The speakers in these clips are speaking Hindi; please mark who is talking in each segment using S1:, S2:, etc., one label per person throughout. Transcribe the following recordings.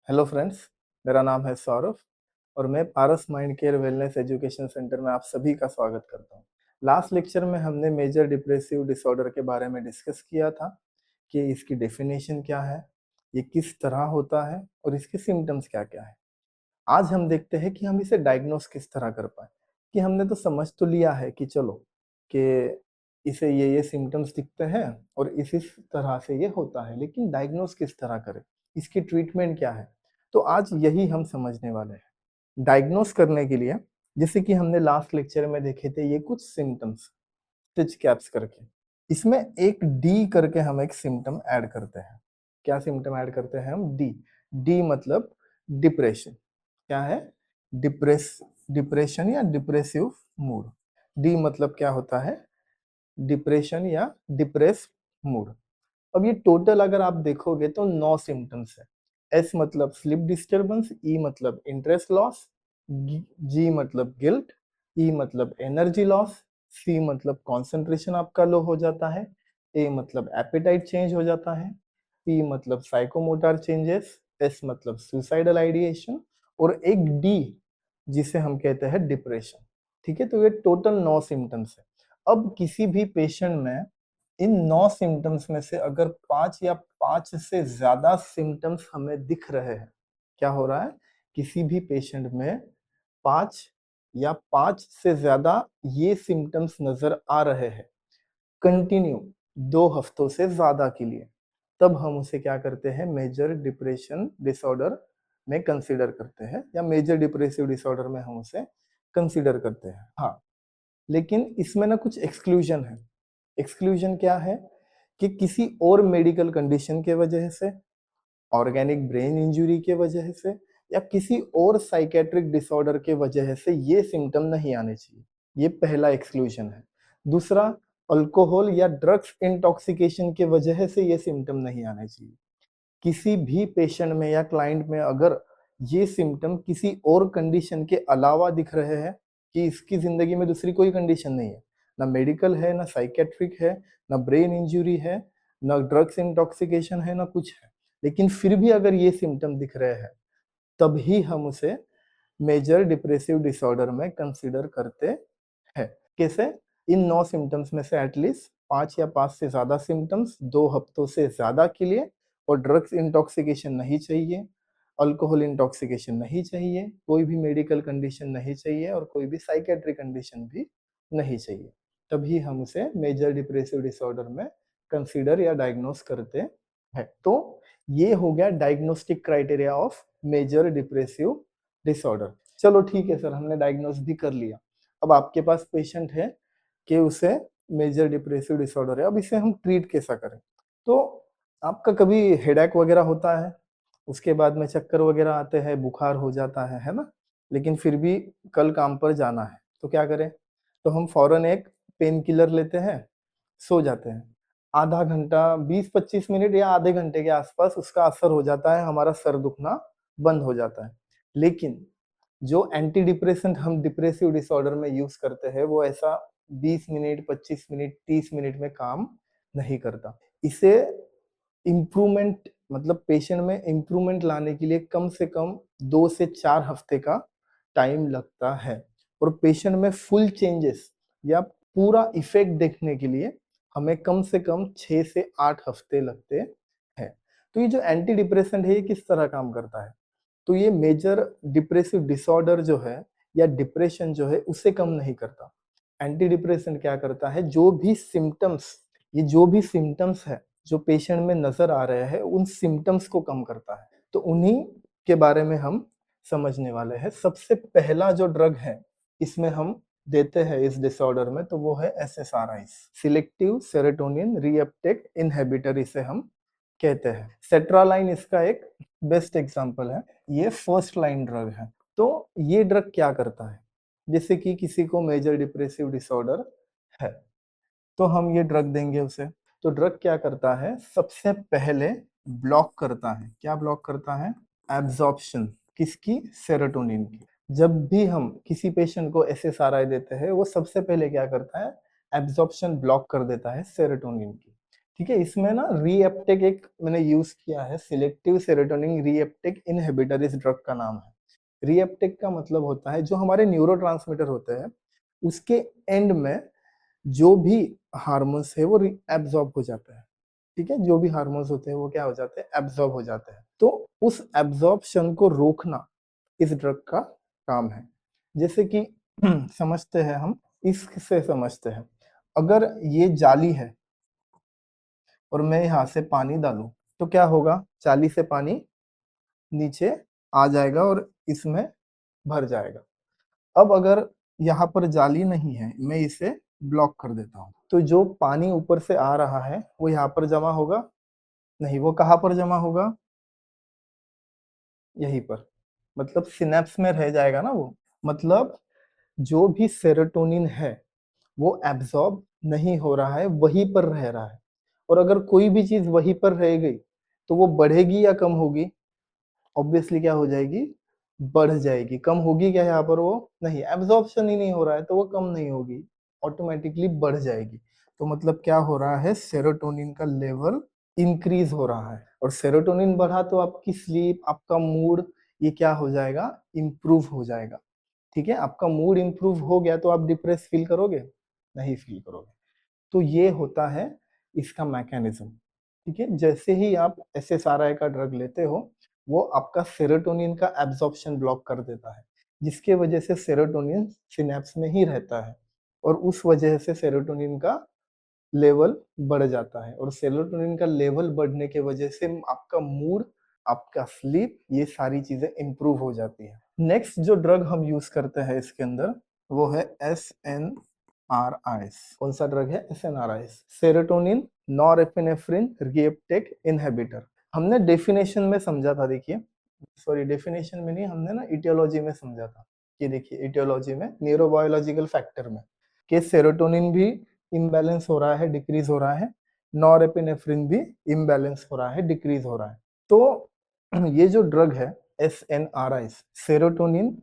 S1: हेलो फ्रेंड्स, मेरा नाम है सौरभ और मैं Paras mind care wellness education centre में आप सभी का स्वागत करता हूँ। लास्ट लेक्चर में हमने मेजर डिप्रेसिव डिसऑर्डर के बारे में डिस्कस किया था कि इसकी डेफिनेशन क्या है, ये किस तरह होता है और इसके सिम्टम्स क्या क्या है। आज हम देखते हैं कि हम इसे डायग्नोस किस तरह कर पाए। कि हमने तो समझ तो लिया है कि चलो कि इसे ये सिम्टम्स दिखते हैं और इस तरह से ये होता है, लेकिन डायग्नोस किस तरह करें, इसकी ट्रीटमेंट क्या है। तो आज यही हम समझने वाले हैं। डायग्नोस करने के लिए जैसे कि हमने लास्ट लेक्चर में देखे थे ये कुछ सिम्टम्स स्टिच कैप्स करके, इसमें एक डी करके हम एक सिम्टम ऐड करते हैं। क्या सिम्टम ऐड करते हैं हम? डी। डी मतलब डिप्रेशन। क्या है? डिप्रेशन या डिप्रेसिव मूड। डी मतलब क्या होता है? डिप्रेशन या डिप्रेस मूड। अब ये टोटल अगर आप देखोगे तो 9 सिम्टम्स है। एस मतलब स्लीप डिस्टर्बेंस, ई मतलब इंटरेस्ट लॉस, जी मतलब गिल्ट, ई मतलब एनर्जी लॉस, सी मतलब कंसंट्रेशन आपका लो हो जाता है, ए मतलब एपेटाइट चेंज हो जाता है, पी मतलब साइकोमोटर चेंजेस, एस मतलब सुसाइडल आइडिएशन और एक डी जिसे हम कहते हैं डिप्रेशन। ठीक है, तो ये टोटल 9 सिम्टम्स है। अब किसी भी पेशेंट में इन 9 सिम्टम्स में से अगर 5 या 5 से ज्यादा सिम्टम्स हमें दिख रहे हैं, क्या हो रहा है? किसी भी पेशेंट में 5 या 5 से ज्यादा ये सिम्टम्स नजर आ रहे हैं कंटिन्यू 2 हफ्तों से ज्यादा के लिए, तब हम उसे क्या करते हैं? मेजर डिप्रेशन डिसऑर्डर में कंसीडर करते हैं या मेजर डिप्रेसिव डिसऑर्डर में हम उसे कंसीडर करते हैं। हाँ, लेकिन इसमें ना कुछ एक्सक्लूजन है। एक्सक्लूजन क्या है? कि किसी और मेडिकल कंडीशन के वजह से, ऑर्गेनिक ब्रेन इंजरी के वजह से या किसी और साइकेट्रिक डिसऑर्डर के वजह से ये सिम्टम नहीं आने चाहिए। ये पहला एक्सक्लूजन है। दूसरा, अल्कोहल या ड्रग्स इंटॉक्सिकेशन के वजह से ये सिम्टम नहीं आने चाहिए। किसी भी पेशेंट में या क्लाइंट में अगर ये सिम्टम किसी और कंडीशन के अलावा दिख रहे हैं, कि इसकी जिंदगी में दूसरी कोई कंडीशन नहीं है, ना मेडिकल है, ना साइकेट्रिक है, ना ब्रेन इंजरी है, ना ड्रग्स इंटॉक्सिकेशन है, ना कुछ है, लेकिन फिर भी अगर ये सिम्टम दिख रहे हैं, तभी हम उसे मेजर डिप्रेसिव डिसऑर्डर में कंसीडर करते हैं। कैसे? इन 9 सिम्टम्स में से एटलीस्ट 5 या 5 से ज्यादा सिम्टम्स 2 हफ्तों से ज्यादा के लिए, और ड्रग्स इंटॉक्सिकेशन नहीं चाहिए, अल्कोहल इंटॉक्सिकेशन नहीं चाहिए, कोई भी मेडिकल कंडीशन नहीं चाहिए और कोई भी साइकेट्रिक कंडीशन भी नहीं चाहिए, तभी हम उसे मेजर डिप्रेसिव डिसऑर्डर में कंसीडर या डायग्नोस करते हैं। तो ये हो गया diagnostic criteria of major depressive disorder. चलो ठीक है सर, हमने डायग्नोस भी कर लिया। अब आपके पास पेशेंट है कि उसे मेजर डिप्रेसिव डिसऑर्डर है, अब इसे हम ट्रीट कैसा करें? तो आपका कभी हेडेक वगैरह होता है, उसके बाद में चक्कर वगैरह आते हैं, बुखार हो जाता है ना? लेकिन फिर भी कल काम पर जाना है, तो क्या करें? तो हम फौरन एक पेन किलर लेते हैं, सो जाते हैं। आधा घंटा, 20-25 मिनट या आधे घंटे के आसपास उसका असर हो जाता है, हमारा सर दुखना बंद हो जाता है। लेकिन जो एंटी डिप्रेसेंट हम डिप्रेसिव डिसऑर्डर में यूज करते हैं, वो ऐसा 20 मिनट, 25 मिनट, 30 मिनट में काम नहीं करता। इसे इम्प्रूवमेंट मतलब पेशेंट में इम्प्रूवमेंट लाने के लिए कम से कम 2 से 4 हफ्ते का टाइम लगता है, और पेशेंट में फुल चेंजेस या पूरा इफेक्ट देखने के लिए हमें कम से कम 6 से 8 हफ्ते लगते हैं। तो ये जो एंटी डिप्रेसेंट है, ये किस तरह काम करता है? तो ये मेजर डिप्रेसिव डिसऑर्डर जो है या डिप्रेशन जो है, उसे कम नहीं करता। एंटी डिप्रेसेंट क्या करता है? जो भी सिम्टम्स है जो पेशेंट में नजर आ रहे हैं, उन सिम्टम्स को कम करता है। तो उन्हीं के बारे में हम समझने वाले हैं। सबसे पहला जो ड्रग है इसमें हम देते हैं इस डिसऑर्डर में, तो वो है SSRI, selective serotonin reuptake inhibitor इसे हम कहते हैं। सेट्रालाइन इसका एक बेस्ट एग्जांपल है। ये फर्स्ट लाइन ड्रग है। तो ये ड्रग क्या करता है? जैसे कि किसी को मेजर डिप्रेसिव डिसऑर्डर है, तो हम ये ड्रग देंगे उसे। तो ड्रग क्या करता है? सबसे पहले ब्लॉक करता है। क्या ब्लॉक करता है? एब्जॉर्प्शन। किसकी? सेरोटोनिन की। जब भी हम किसी पेशेंट को एसएसआरआई देते हैं, वो सबसे पहले क्या करता है? एब्जॉर्प्शन ब्लॉक कर देता है सेरोटोनिन की। ठीक है, इसमें ना रीएप्टेक एक मैंने यूज किया है, सिलेक्टिव सेरोटोनिन रीएप्टेक इनहिबिटर इस ड्रग का नाम है। रीएप्टेक का मतलब होता है जो हमारे न्यूरोट्रांसमीटर होते हैं उसके एंड में जो भी हार्मोन्स है वो एब्जॉर्ब हो जाता है। ठीक है, जो भी हार्मोन्स होते हैं वो क्या हो जाते हैं, एब्जॉर्ब हो जाते हैं। तो उस एब्जॉर्प्शन को रोकना इस ड्रग का काम है। जैसे कि समझते हैं हम, इससे समझते हैं, अगर ये जाली है और मैं यहाँ से पानी डालूं तो क्या होगा, जाली से पानी नीचे आ जाएगा और इसमें भर जाएगा। अब अगर यहाँ पर जाली नहीं है, मैं इसे ब्लॉक कर देता हूँ, तो जो पानी ऊपर से आ रहा है वो यहाँ पर जमा होगा नहीं, वो कहाँ पर जमा होगा, यहीं पर, मतलब सिनेप्स में रह जाएगा ना वो। मतलब जो भी सेरोटोनिन है वो एब्जॉर्ब नहीं हो रहा है, वहीं पर रह रहा है। और अगर कोई भी चीज वहीं पर रह गई तो वो बढ़ेगी या कम होगी, ऑब्वियसली क्या हो जाएगी, बढ़ जाएगी। कम होगी क्या यहाँ पर, वो नहीं, एब्जॉर्प्शन ही नहीं हो रहा है तो वो कम नहीं होगी, ऑटोमेटिकली बढ़ जाएगी। तो मतलब क्या हो रहा है, सेरोटोनिन का लेवल इंक्रीज हो रहा है, और सेरोटोनिन बढ़ा तो आपकी स्लीप, आपका मूड, ये क्या हो जाएगा, इम्प्रूव हो जाएगा। ठीक है, आपका मूड इम्प्रूव हो गया तो आप डिप्रेस फील करोगे, नहीं फील करोगे। तो ये होता है इसका मैकेनिज्म। ठीक है, जैसे ही आप एसएसआरआई का ड्रग लेते हो वो आपका सेरोटोनिन का एब्जॉर्प्शन ब्लॉक कर देता है, जिसके वजह से सेरोटोनिन सिनेप्स में ही रहता है, और उस वजह से सेरोटोनिन का लेवल बढ़ जाता है, और सेरोटोनिन का लेवल बढ़ने के वजह से आपका मूड, आपका स्लीप, ये सारी चीजें इंप्रूव हो जाती है। नेक्स्ट जो ड्रग हम यूज करते हैं इसके अंदर वो है SNRIs। कौन सा ड्रग है, SNRIs, सेरोटोनिन नॉरएपिनेफ्रिन रीएप्टेक इनहिबिटर। हमने डेफिनेशन में समझा था, देखिए, सॉरी डेफिनेशन में नहीं, हमने ना इटियोलॉजी में समझा था। ये देखिए इटियोलॉजी में, न्यूरोबायोलॉजिकल फैक्टर में, कि सेरोटोनिन भी इम्बैलेंस हो रहा है, डिक्रीज हो रहा है, नॉरएपिनेफ्रिन भी इम्बैलेंस हो रहा है, डिक्रीज हो रहा है। तो ये जो ड्रग है SNRIs, सेरोटोनिन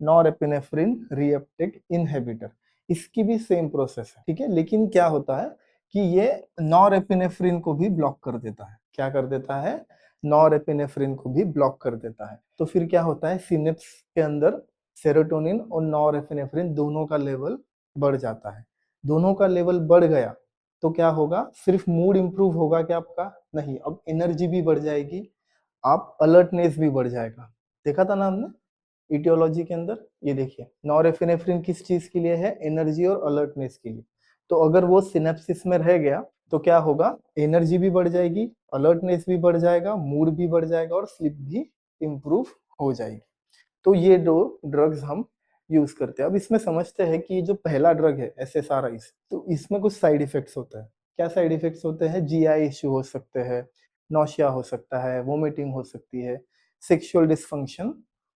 S1: नॉरएपिनेफ्रिन रीएप्टेक इनहिबिटर, इसकी भी सेम प्रोसेस है। ठीक है, लेकिन क्या होता है कि ये नॉरएपिनेफ्रिन को भी ब्लॉक कर देता है। क्या कर देता है, नॉरएपिनेफ्रिन को भी ब्लॉक कर देता है। तो फिर क्या होता है, सिनेप्स के अंदर सेरोटोनिन और नॉरएपिनेफ्रिन दोनों का लेवल बढ़ जाता है। दोनों का लेवल बढ़ गया तो क्या होगा, सिर्फ मूड इंप्रूव होगा क्या आपका, नहीं, अब एनर्जी भी बढ़ जाएगी, आप अलर्टनेस भी बढ़ जाएगा। देखा था ना हमने इटियोलॉजी के अंदर, ये देखिए नॉरएपिनेफ्रिन किस चीज के लिए है, एनर्जी और अलर्टनेस के लिए। तो अगर वो सिनेप्सिस में रह गया तो क्या होगा, एनर्जी भी बढ़ जाएगी, अलर्टनेस भी बढ़ जाएगा, मूड भी बढ़ जाएगा, और स्लीप भी इम्प्रूव हो जाएगी। तो ये दो ड्रग्स हम यूज करते हैं। अब इसमें समझते हैं कि जो पहला ड्रग है SSRIs, तो इसमें कुछ साइड इफेक्ट्स होते हैं। क्या साइड इफेक्ट्स होते हैं, GI इश्यू हो सकते हैं, नौशिया हो सकता है, वोमिटिंग हो सकती है, सेक्सुअल डिस्फंक्शन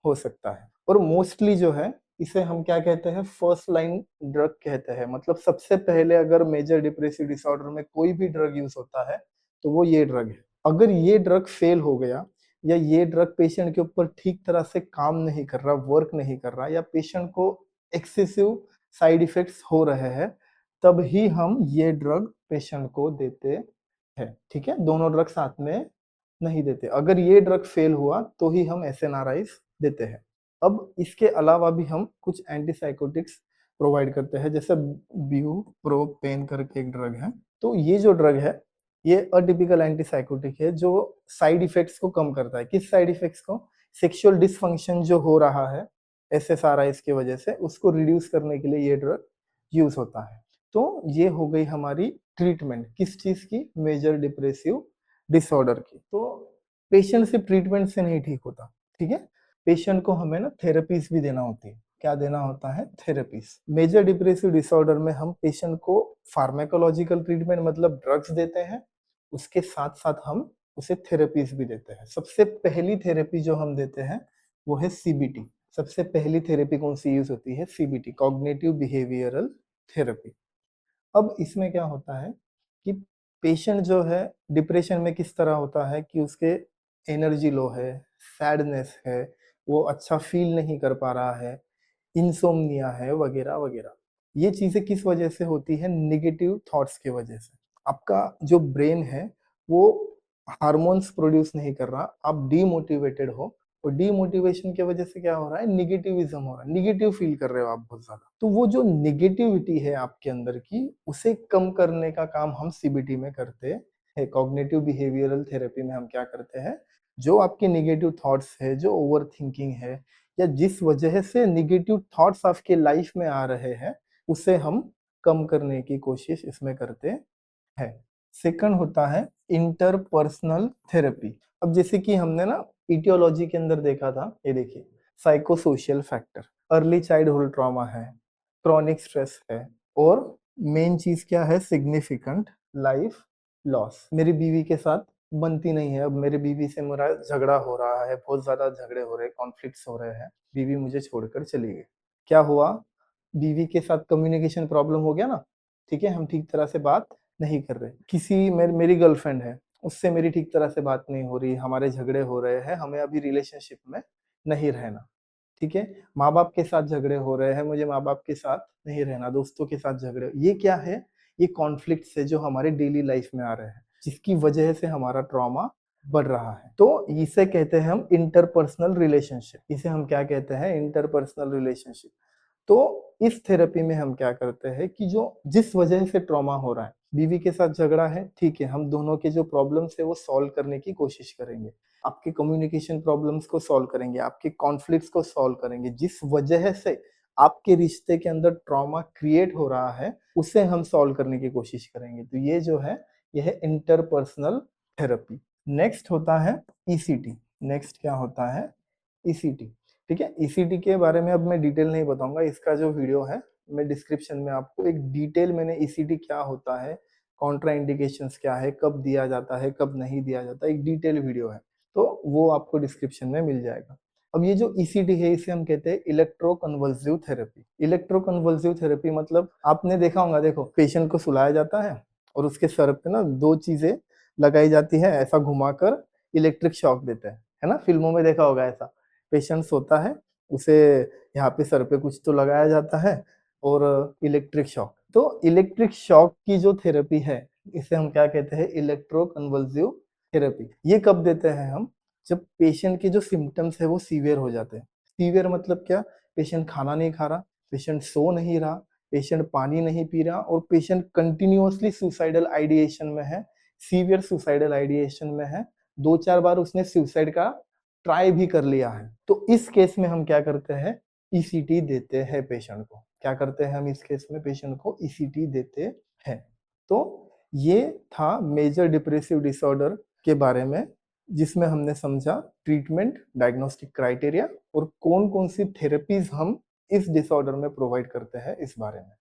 S1: हो सकता है। और मोस्टली जो है इसे हम क्या कहते हैं, फर्स्ट लाइन ड्रग कहते हैं। मतलब सबसे पहले अगर मेजर डिप्रेसिव डिसऑर्डर में कोई भी ड्रग यूज होता है तो वो ये ड्रग है। अगर ये ड्रग फेल हो गया, या ये ड्रग पेशेंट के ऊपर ठीक तरह से काम नहीं कर रहा, वर्क नहीं कर रहा, या पेशेंट को एक्सेसिव साइड इफेक्ट्स हो रहे हैं, तब ही हम ये ड्रग पेशेंट को देते हैं। ठीक है, दोनों ड्रग साथ में नहीं देते। अगर ये ड्रग फेल हुआ तो ही हम SNRIs देते हैं। अब इसके अलावा भी हम कुछ एंटीसाइकोटिक्स प्रोवाइड करते हैं, जैसे ब्यूप्रोपेन करके एक ड्रग है। तो ये जो ड्रग है ये अटिपिकल एंटीसाइकोटिक है जो साइड इफेक्ट्स को कम करता है। किस साइड इफेक्ट्स को, सेक्सुअल डिसफंक्शन जो हो रहा है SSRIs की वजह से, उसको रिड्यूस करने के लिए ये ड्रग यूज होता है। तो ये हो गई हमारी ट्रीटमेंट किस चीज की, मेजर डिप्रेसिव डिसऑर्डर की। तो पेशेंट सिर्फ ट्रीटमेंट से नहीं ठीक होता। ठीक है, पेशेंट को हमें ना थेरेपीज भी देना होती है। क्या देना होता है, थेरेपीज। मेजर डिप्रेसिव डिसऑर्डर में हम पेशेंट को फार्मेकोलॉजिकल ट्रीटमेंट मतलब ड्रग्स देते हैं, उसके साथ साथ हम उसे थेरेपीज भी देते हैं। सबसे पहली थेरेपी जो हम देते हैं वो है CBT। सबसे पहली थेरेपी कौन सी यूज होती है, CBT, कॉग्निटिव बिहेवियरल थेरेपी। अब इसमें क्या होता है कि पेशेंट जो है डिप्रेशन में किस तरह होता है कि उसके एनर्जी लो है, सैडनेस है, वो अच्छा फील नहीं कर पा रहा है, इंसोम्निया है, वगैरह वगैरह। ये चीजें किस वजह से होती है, निगेटिव थॉट्स की वजह से। आपका जो ब्रेन है वो हार्मोन्स प्रोड्यूस नहीं कर रहा, आप डीमोटिवेटेड हो, और डीमोटिवेशन की वजह से क्या हो रहा है, निगेटिविज्म हो रहा है, निगेटिव फील कर रहे हो आप बहुत ज्यादा। तो वो जो निगेटिविटी है आपके अंदर की, उसे कम करने का काम हम सीबीटी में करते हैं। कॉग्निटिव बिहेवियरल थेरेपी में हम क्या करते हैं, जो आपके निगेटिव थॉट्स है, जो ओवर थिंकिंग है, या जिस वजह से निगेटिव थॉट्स आपके लाइफ में आ रहे हैं, उसे हम कम करने की कोशिश इसमें करते है। सेकंड होता है इंटरपर्सनल थेरेपी। अब जैसे कि हमने ना इटियोलॉजी के अंदर देखा था, ये देखिए, psychosocial factor, early childhood trauma है, क्रॉनिक स्ट्रेस है, और मेन चीज क्या है, सिग्निफिकेंट लाइफ लॉस। मेरी बीवी के साथ बनती नहीं है, अब मेरी बीवी से मेरा झगड़ा हो रहा है, बहुत ज्यादा झगड़े हो रहे हैं, कॉन्फ्लिक्ट्स हो रहे हैं, बीवी मुझे छोड़कर चली गई। क्या हुआ, बीवी के साथ कम्युनिकेशन प्रॉब्लम हो गया ना, ठीक है, हम ठीक तरह से बात नहीं कर रहे। मेरी गर्लफ्रेंड है, उससे मेरी ठीक तरह से बात नहीं हो रही, हमारे झगड़े हो रहे हैं, हमें अभी रिलेशनशिप में नहीं रहना, ठीक है। माँ बाप के साथ झगड़े हो रहे हैं, मुझे माँ बाप के साथ नहीं रहना, दोस्तों के साथ झगड़े, ये क्या है, ये कॉन्फ्लिक्ट है जो हमारे डेली लाइफ में आ रहे हैं, जिसकी वजह से हमारा ट्रॉमा बढ़ रहा है। तो इसे कहते हैं हम इंटरपर्सनल रिलेशनशिप, इसे हम क्या कहते हैं, इंटरपर्सनल रिलेशनशिप। तो इस थेरेपी में हम क्या करते हैं कि जो जिस वजह से ट्रॉमा हो रहा है, बीवी के साथ झगड़ा है, ठीक है, हम दोनों के जो प्रॉब्लम्स है वो सॉल्व करने की कोशिश करेंगे, आपके कम्युनिकेशन प्रॉब्लम्स को सॉल्व करेंगे, आपके कॉन्फ्लिक्ट्स को सॉल्व करेंगे, जिस वजह से आपके रिश्ते के अंदर ट्रॉमा क्रिएट हो रहा है, उसे हम सॉल्व करने की कोशिश करेंगे। तो ये जो है, यह है इंटरपर्सनल थेरेपी। नेक्स्ट होता है ईसीटी। नेक्स्ट क्या होता है, ईसीटी, ठीक है। ईसीटी के बारे में अब मैं डिटेल नहीं बताऊंगा, इसका जो वीडियो है मैं डिस्क्रिप्शन में आपको एक डिटेल, मैंने ईसीटी क्या होता है, कॉन्ट्रा इंडिकेशंस क्या है, कब दिया जाता है, कब नहीं दिया जाता, एक डिटेल वीडियो है, तो वो आपको डिस्क्रिप्शन में मिल जाएगा। अब ये जो ईसीटी है, इसे हम कहते हैं इलेक्ट्रोकन्वल्सिव थेरेपी। इलेक्ट्रोकन्वल्सिव थेरेपी मतलब आपने देखा होगा, देखो पेशेंट को सुलाया जाता है और उसके सर पे ना दो चीजें लगाई जाती है, ऐसा घुमाकर इलेक्ट्रिक शॉक देते हैं, है ना, फिल्मों में देखा होगा ऐसा। पेशेंट सोता है, उसे यहाँ पे सर पे कुछ तो लगाया जाता है, और इलेक्ट्रिक शॉक। तो इलेक्ट्रिक शॉक की जो थेरेपी है, इसे हम क्या कहते हैं, इलेक्ट्रोकन्वल्सिव थेरेपी। ये कब देते हैं हम, जब पेशेंट के जो सिम्टम्स है वो सीवियर हो जाते हैं। सीवियर मतलब क्या, पेशेंट खाना नहीं खा रहा, पेशेंट सो नहीं रहा, पेशेंट पानी नहीं पी रहा, और पेशेंट कंटिन्यूअसली सुसाइडल आइडिएशन में है, सीवियर सुसाइडल आइडिएशन में है, 2-4 बार उसने सुसाइड का ट्राई भी कर लिया है। तो इस केस में हम क्या करते हैं, ईसीटी देते हैं पेशेंट को। क्या करते हैं हम इस केस में, पेशेंट को ईसीटी देते हैं। तो ये था मेजर डिप्रेसिव डिसऑर्डर के बारे में, जिसमें हमने समझा ट्रीटमेंट, डायग्नोस्टिक क्राइटेरिया, और कौन कौन सी थेरेपीज हम इस डिसऑर्डर में प्रोवाइड करते हैं, इस बारे में।